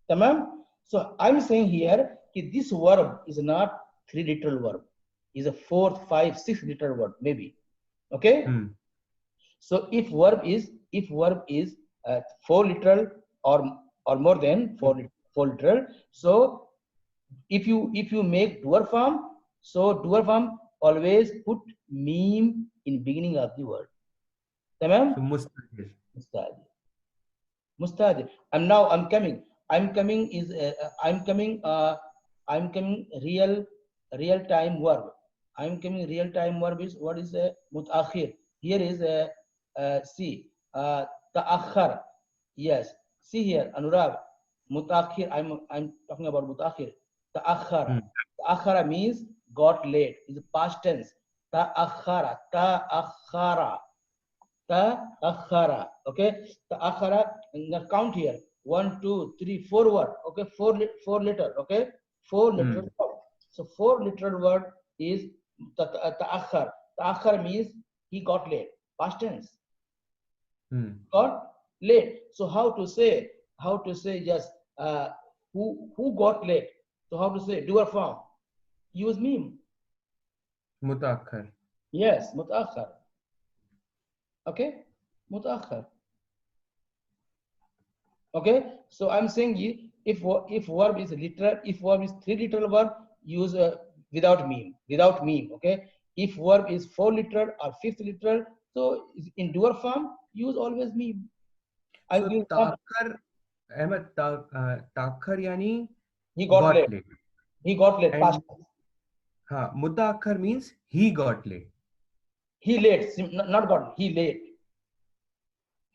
Tamam? So I'm saying here this verb is not 3 literal verb. Is a 4, 5, 6 literal verb, maybe. Okay? So if verb is 4 literal or more than 4 literal, so if you make dual form, so dual form always put meme in beginning of the word. Tamam? So mustajir. Mustajir. Mustajir. And now I'm coming. I'm coming is I'm coming. I'm coming real time verb. I'm coming real time verb is what is mutaakhir. Here is see ta'akhar. Yes. See here Anurag. Mutaakhir. I'm talking about mutaakhir. Ta'akhara. Ta'akhara means got late. Is past tense. Ta'akhara. Ta'akhara. Ta'akhara. Okay. Ta'akhara. Now count here. 1, 2, 3, 4 word. Okay. Four letter. Okay. 4 literal word. So 4 literal word is ta'akhar. Ta'akhar means he got late. Past tense. Got late. So how to say? How to say just who got late? So how to say? Doer form. Use meme. Mutaakhir. Yes, mutaakhir. Okay, mutaakhir. Okay, so I'm saying if verb is literal, if verb is 3 literal verb, use without meme. Without meme. Okay. If verb is 4 literal or 5th literal, so in doer form, use always meme. So ta'akhir, Ahmed, ta'akhir yani he got late. He got late. Past. Mutaakhir means he got late. He late, not got. He late.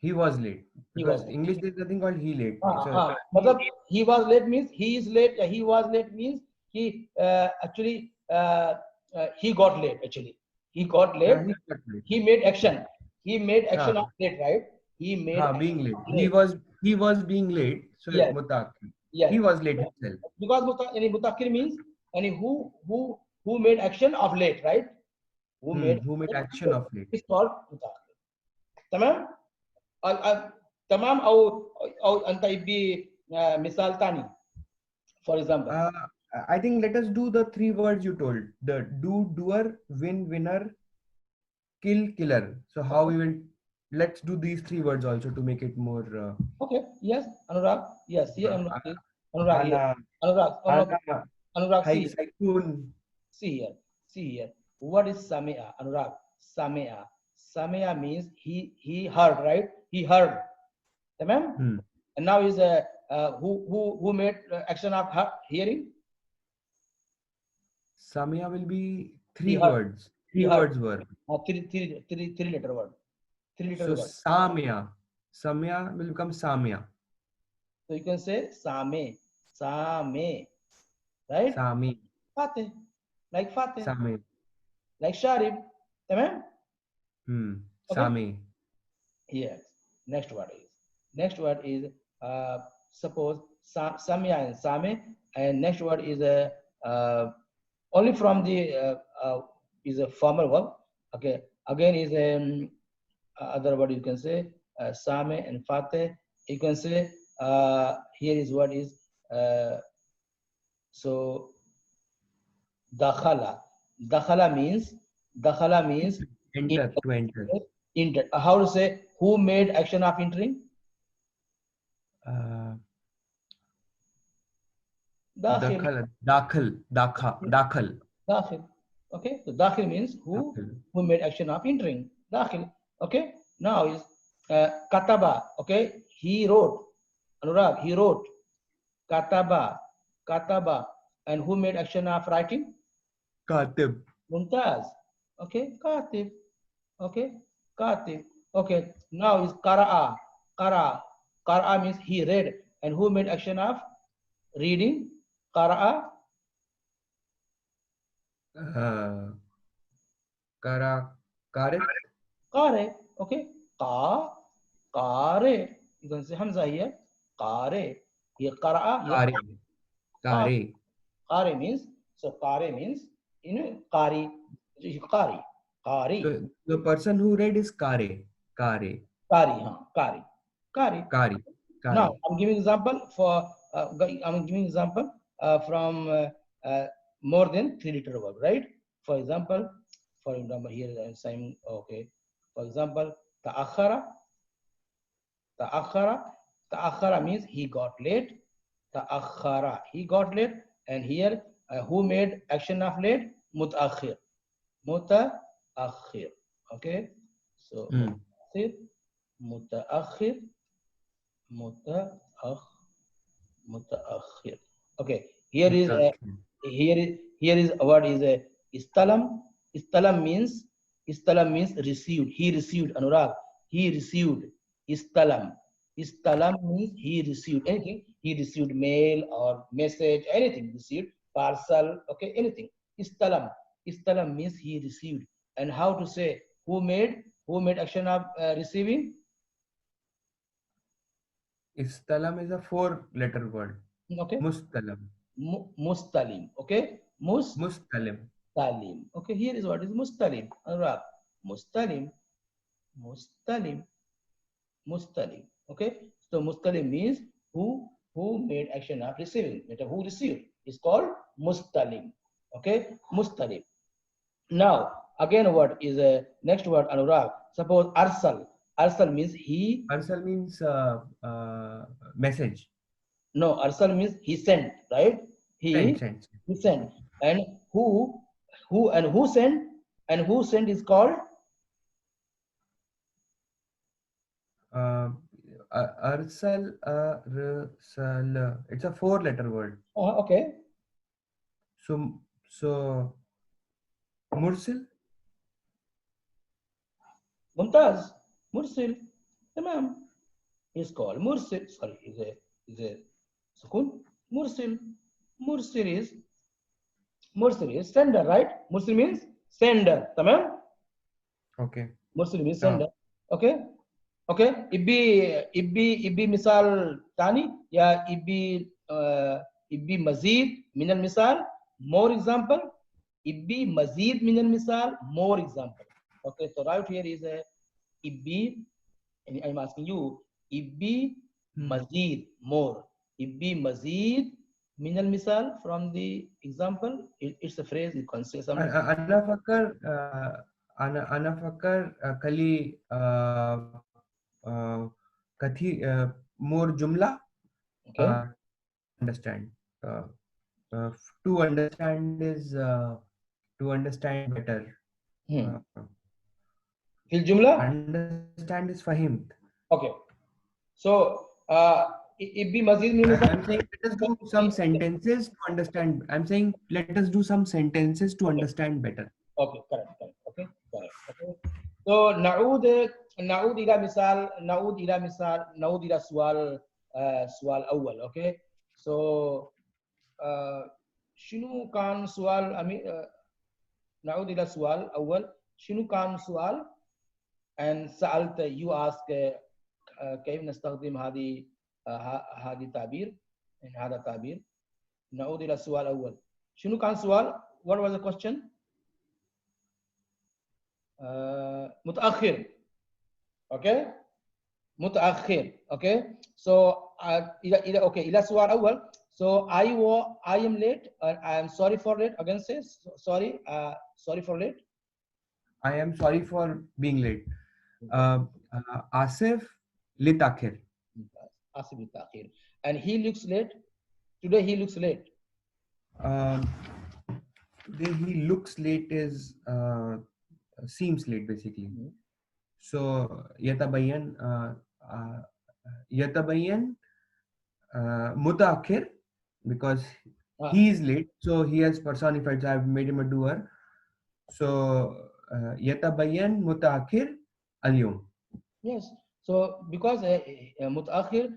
He was late. Because He was English there is nothing called he late. Matlab, he was late means he is late. He was late means he actually he got late. Actually, he got late. He made action. He made action of late, right? He made being late. He was being late. So yes. mutaakhir. Yes. He was late himself. Because mutaakhir means who made action of late, right? Who made action of late. It's called mutaakhir. تمام؟ تمام او انت يبي مثال ثاني for example. I think let us do the 3 words you told. The do, doer, win, winner, kill, killer. So how we will, let's do these 3 words also to make it more. Okay. Yes, Anurag. Yes, here Anurag. Anurag here. Anurag. See. See here. What is Samea? Anurag. Samea. Samea means he heard, right? He heard. And now is who made action of hearing? Samea will be 3 words. 3 words were. 3 letter word. 3 letter so word. Samea. Samea will become Samea. So you can say Same. Same. Right? Same. Fateh. Like Fateh. Same. Like Sharif. Tamam? Same. Yes. Next word is suppose Samya and Same, and next word is only from the is a formal verb. Okay. Again is other word you can say Same and Fateh. You can say here is what is so Dakhala. Dakhala means enter, to enter. Enter. How to say who made action of entering? Dakhil. Okay, so dakhil means who made action of entering. Dakhil. Okay. Now is kataba. Okay, he wrote. Anurag, he wrote. Kataba. And who made action of writing? Katib. Mumtaz. Okay, Katib. Okay, Katib. Okay, now is Qara'a. Qara'a means he read. And who made action of reading? Qara'a. Qare. Okay, Qare. You can say Hamza here. Qare. Here Qara'a. Qare means, so Qare means, Qari. Qari. So the person who read is Qari. Qari. Now I'm giving example from more than 3 liter verb, right? For example, here I'm saying okay. For example, ta'akhara means he got late. Ta'akhara, he got late, and here who made action of late? Mutaakhir. Okay, so mutaakhir. متأخر. Okay, here is متأخر. here is a word is a istalam. Istalam means received. He received, Anurag. He received istalam. Istalam means he received anything. He received mail or message, anything received, parcel, okay, anything. Istalam. Istalam means he received. And how to say who made action of receiving? Istalam is a 4-letter word. Okay. Mustalam. Mustalim. Okay. Mustalim. Mustalim. Okay, here is what is Mustalim. Anurag. Mustalim. Mustalim. Mustalim. Okay. So Mustalim means who made action of receiving. Who received is called Mustalim. Okay. Mustalim. Now again what is a next word, Anurag. Suppose Arsal. Arsal means he. Arsal means message. No, Arsal means he sent, right? Send, He send. he sent. And who sent is called Arsal, arsal. It's a 4-letter word. okay. So Mursil. Mumtaz. Mursil. Tamam. Is called Mursil. Sorry, is a sukun. Mursil. Mursil is Mursil is sender, right? Mursil means sender. Tamam. Okay. Mursil means sender. Okay. Okay. Ibbi misal tani ya ibbi mazid min al misal, more example. Ibbi mazid min al misal, more example. Okay, so right here is a ibbi, and I'm asking you, ibbi mazid, more. Ibbi mazid min al misal, from the example, it's a phrase, you can say something. Ana fakar kali kathi more jumla. Okay. Understand. To understand is to understand better. Fil jumla? Understand is fahimt. Okay. So, ibbi mazid min al I'm saying let us do some sentences to understand. I'm saying let us do some sentences to understand better. Okay, correct. Okay, correct. Okay. So نعود إلى مثال نعود إلى سؤال أول. Okay. So شنو كان سؤال نعود إلى سؤال أول. شنو كان سؤال؟ and سألت, you ask كيف نستخدم هذه التعبير؟ هذا التعبير. نعود إلى السؤال الأول. شنو كان سؤال؟ What was the question? متأخر. Okay. متأخر. Okay. So إلى السؤال الأول. So I am late. I am sorry for late. Again says sorry. Sorry for late. I am sorry for being late. Asif litakhir. Asif litakhir. And he looks late. Today he looks late. He looks late is seems late basically. So yatabayyan mutaakhir, because he is late, so he has personified. So I've made him a doer. So yatabayyan mutaakhir al-yawm. Yes. So because mutaakhir,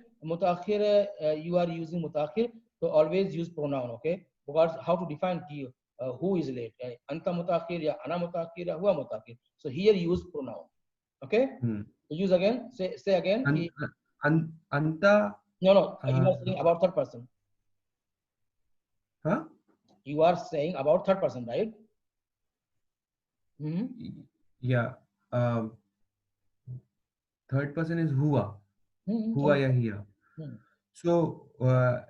you are using mutaakhir, so always use pronoun. Okay. Because how to define who is late? Anta mutaakhir ya ana mutaakhir ya huwa mutaakhir. So here use pronoun. Okay. So use again. Say again. Anta. No. You are saying about third person. Huh? You are saying about third person, right? Yeah. Third person is huwa. Huwa ya hiya. So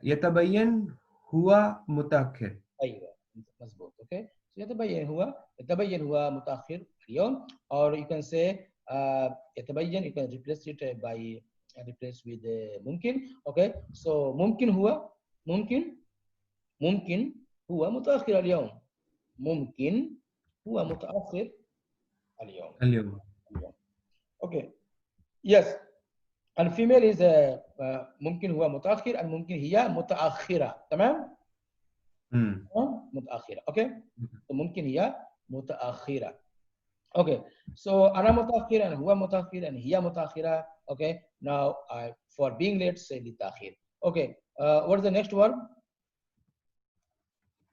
yatabayyan huwa mutaakhir. أيوة مظبوط. Okay. So يتبين هو متأخر اليوم, or you can say يتبين, you can replace it by replace with ممكن. Okay. So ممكن هو متأخر اليوم. ممكن هو متأخر اليوم. Okay. Yes. and female is ممكن هو متأخر and ممكن هي متأخرة. تمام؟ متأخرة. Okay. So ممكن هي متأخرة. Okay. So أنا متأخر and هو متأخر and هي متأخرة. Okay. Now for being late say للتأخير. Okay. What's the next word?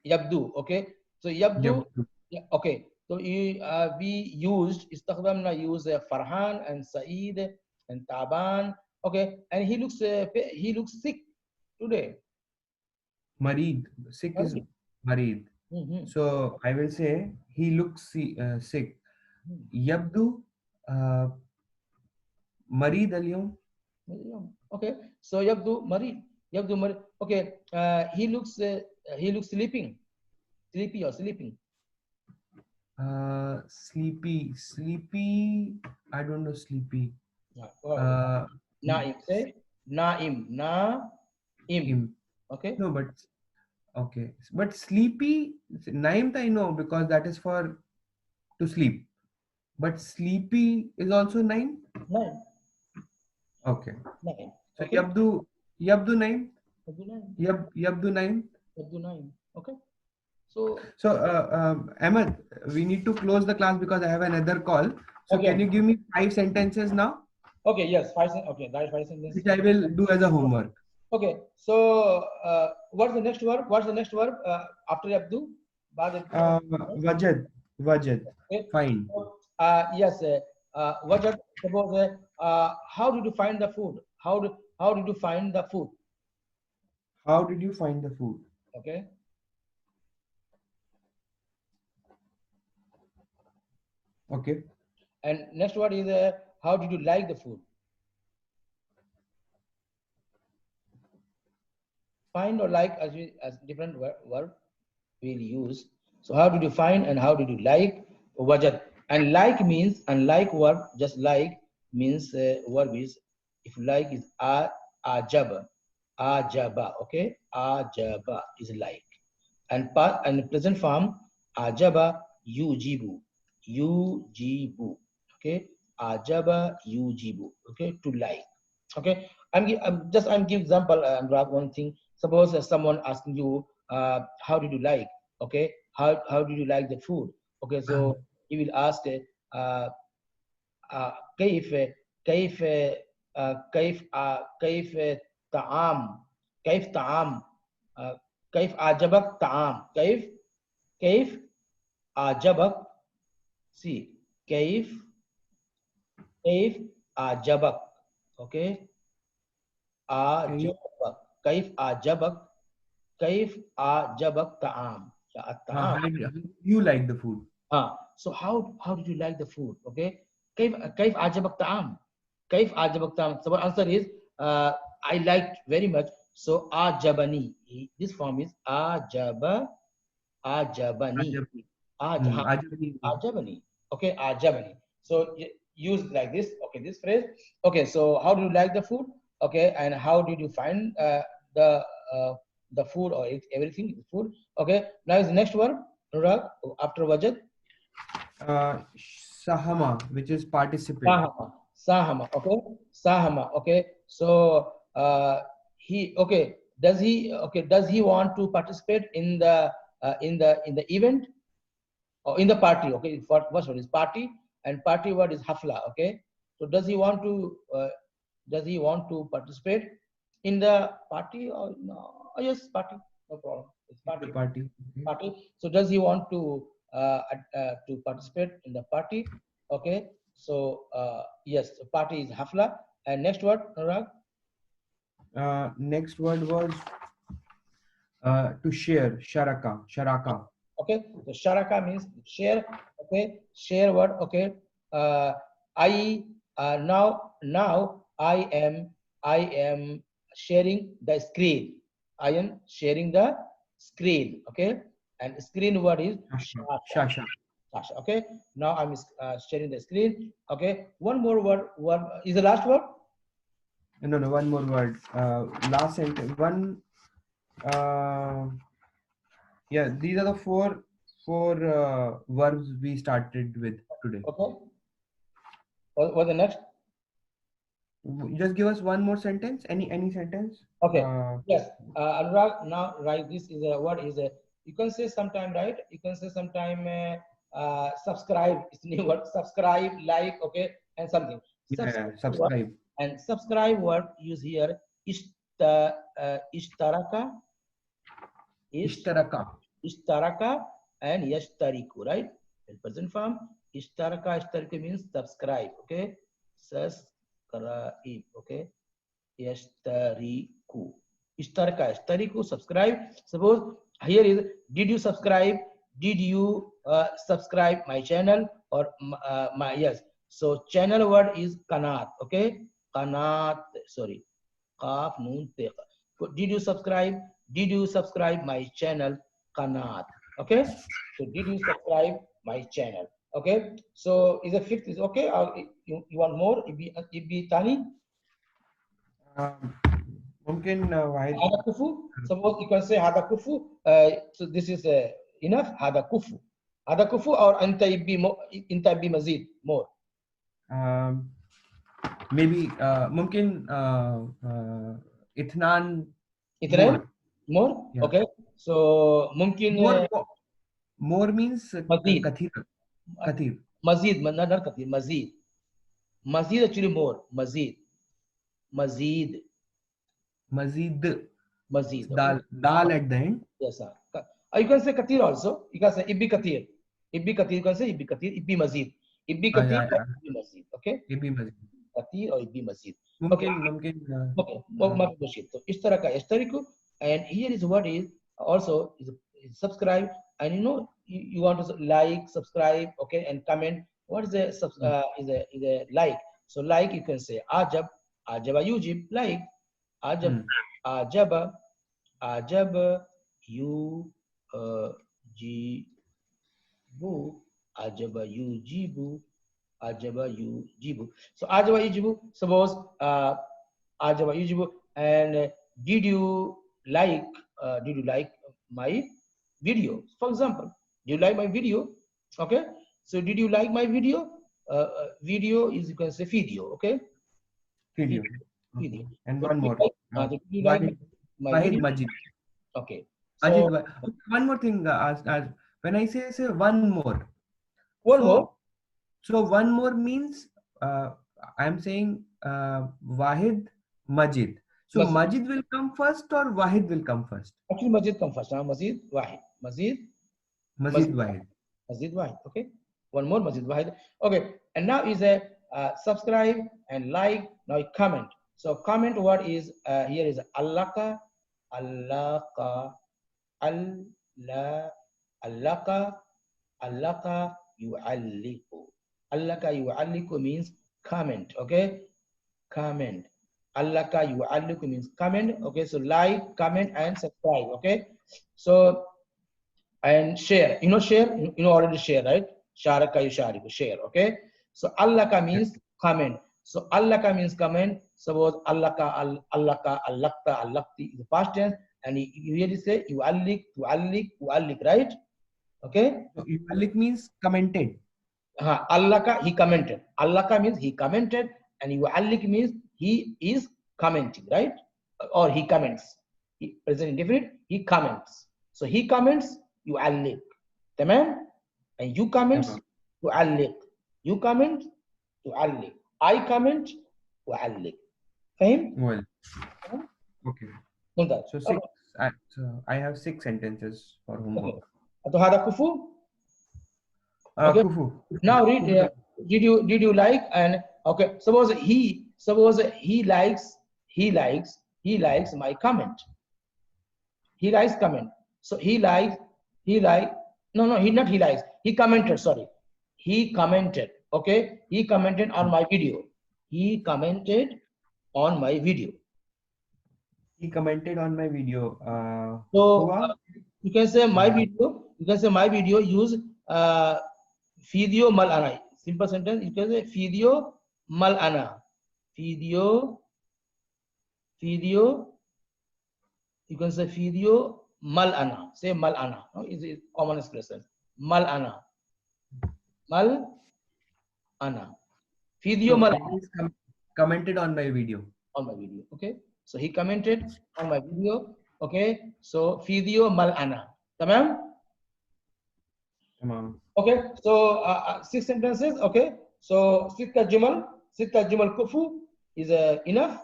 يبدو. Okay. So يبدو. Okay. So we used استخدمنا use فرحان and سعيد and تعبان. Okay. And he looks sick today. Marid. Sick is Marid. So I will say he looks sick. Yabdu Marid al-yawm. Okay. So يبدو مريض. يبدو مريض. Okay. He looks sleeping. Sleepy or sleeping. Sleepy. I don't know sleepy. Naim. Say Naim. Naim. Okay. No, but okay. But sleepy, Naim I know because that is for to sleep. But sleepy is also Naim? Naim. Okay. Naim. So Okay. Yabdu Naim? Yabdu Naim? Yabdu Naim. Okay. So Ahmed, we need to close the class because I have another call. So okay. Can you give me 5 sentences now? Okay, yes, 5 sentences. Okay, that is 5 sentences. Which I will do as a homework. Okay, so what's the next verb? What's the next verb after Abdu? Wajad. Okay. Fine. Yes, Wajad. Suppose how did you find the food? How did you find the food? How did you find the food? Okay. Okay. And next word is how did you like the food? Find or like as different verb we'll use. So how did you find and how did you like? Wajad. And like means, unlike verb, just like means verb is, if like is ajaba. Ajaba, okay? Ajaba is like. And present form, ajaba yujibu. Yujibu, okay? Ajaba yujibu, okay? To like, okay? I'm give example and grab one thing. Suppose someone asking you, how did you like? Okay, how did you like the food? Okay, so he will ask, كيف كيف كيف كيف طعام كيف طعام كيف أعجبك طعام كيف أعجبك see كيف أعجبك okay أعجبك كيف أعجبك طعام How did you like the food? So how did you like the food? Okay, كيف أعجبك طعام? كيف أعجبك طعام? So the answer is I liked very much. So أعجبني. This form is أعجبني. أعجبني. Okay, أعجبني. So use like this. Okay, this phrase. Okay, so how do you like the food? Okay, and how did you find the food or everything food? Okay, now is the next word. After Wajad. Sahama, which is participate. Sahama, okay. Sahama, okay. So does he want to participate in the event or in the party? Okay, first word is party and party word is hafla. Okay, so does he want to participate in the party or no? Oh, yes, party, no problem. It's party. Party. Party. So does he want to participate in the party? Okay. So yes, party is hafla. And next word, Anurag? Next word was to share. Sharaka. Okay. So sharaka means share. Okay. Share word. Okay. Now I am sharing the screen. I am sharing the screen. Okay. And screen word is Shasha. Okay. Now I'm sharing the screen. Okay. One more word. One is the last word. No, one more word. Last sentence. One. Yeah, these are the four verbs we started with today. Okay. What the next? Just give us one more sentence. Any sentence? Okay. Yes. Anurag, now right. This is a what is a. You can say sometime, right? You can say sometime. Subscribe. It's new word. Subscribe, like, okay, and something. Yeah, Subscribe word, subscribe. and subscribe word use here. Ishtaraka. Ishtaraka. Ishtaraka and yashtariku, right? In present form, ishtariku means subscribe, okay? Subscribe, okay? Yashtariku. Ishtariku, subscribe. Suppose here is, did you subscribe? Did you subscribe my channel or my, yes. So channel word is kanat, okay? Kanat, sorry. Qaf, noon, teq. Did you subscribe? Did you subscribe my channel? Kanat. Okay. So did you subscribe my channel? Okay. So is a fifth is okay. You want more? It be tani. ممكن واحد. Hada kufu. Suppose you can say hada kufu. So this is enough. Hada kufu. Hada kufu or anta ibbi mazid more. Maybe ممكن اثنان more. Yeah. Okay. So mumkin more means mazid. kathir. Mazid, not kathir, mazid. Mazid actually more. Mazid. Mazid. Okay? Dal at the end. Yes, sir. You can say kathir also. You can say ibbi kathir. Ibbi kathir, you can say ibbi kathir, ibbi mazid. Ibbi kathir or ibbi mazid. Okay? Ibbi mazid. Kathir or ibbi mazid. Okay. Okay. So ishtaraka yashtariku, and here is what is also is subscribe, and you want to like, subscribe, okay, and comment. What is a is a like? So like you can say ajaba yujib, like ajaba yujibu, ajaba yujibu. So ajaba yujibu, suppose ajaba yujibu, and did you like my video? For example, do you like my video? Okay, so did you like my video? Video is, you can say video, okay? Video. Video. And one more. Did you like my video? Majid. Okay. So one more thing. When I say one more. So one more means I'm saying Wahid Majid. So Majid will come first or Wahid will come first? Actually, Majid come first. Majid Wahid. Majid Wahid. Majid Wahid. Okay. One more Majid Wahid. Okay. And now is a subscribe and like. Now comment. So comment word is here is allaka yu'alliku. Allaka yu'alliku means comment, okay? Comment. Allaka yu'alliku means comment, okay? So like, comment, and subscribe, okay? So, and share. Share? Already share, right? Sharaka yushariku, share, okay? So allaka means comment. So allaka means comment. Suppose allaka, allakta, allakti is the past tense, and you really say yu'allik, right? Okay? So yu'allik means commented. Allaka, he commented. Allaka means he commented, and yu'allik means he is commenting, right? Or he comments. Present indefinite, he comments. So he comments, yu'allik. Tamam? And you comment, yu'allik. You comment, yu'allik. I comment, yu'allik. Fahim? Well, okay. So six. I have 6 sentences for homework. So hada kufu. Okay. Kufu. Now read. Did you like? And okay. Suppose he likes my comment. He likes comment. So he likes. He commented. Sorry. He commented. Okay. He commented on my video. He commented on my video. He commented on my video. You can say my video. You can say my video. Use video mal ana. Simple sentence. You can say video mal ana. Video. You can say video mal ana. Say mal ana. No, it's a common expression. Mal ana. Mal ana. Video mal ana. commented on my video. On my video. Okay, so he commented on my video. Okay, so video mal ana. Tamam? Tamam. Okay, so 6 sentences. Okay, so sitta jumal kufu is enough.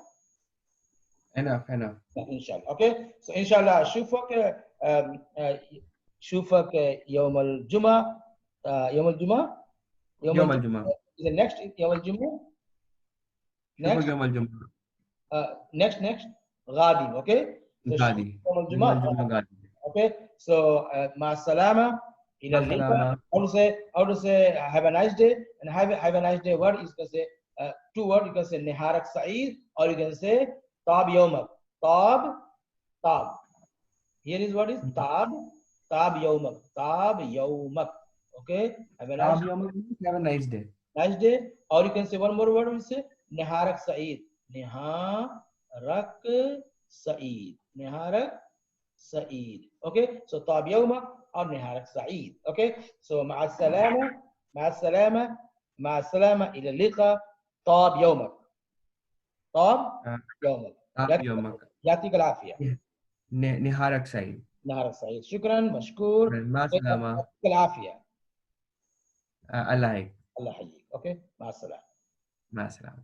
Enough, enough. inshallah. Okay, so inshallah شوفك يوم الجمعة يوم الجمعة يوم الجمعة. is the next يوم الجمعة شوفك يوم الجمعة. next غادي. Okay, so غادي. يوم يوم الجمعة الجمعة غادي. Okay, so مع السلامة إلى مع اللقاء. السلامة. How to say have a nice day, and have a nice day word is, you can say two words. You can say نهارك سعيد, or you can say طاب يومك. طاب. Here is what is طاب يومك. Okay, have a nice Have a nice day. Nice day. Or you can say one more word. We say نهارك سعيد. نهارك سعيد. Okay, so طاب يومك or نهارك سعيد. Okay, so مع السلامة إلى اللقاء. طاب يومك. يعطيك العافية. نهارك سعيد. نهارك سعيد. شكرا مشكور. مع السلامة. يعطيك العافية. الله يحييك. الله يحييك. اوكي، مع السلامة. مع السلامة.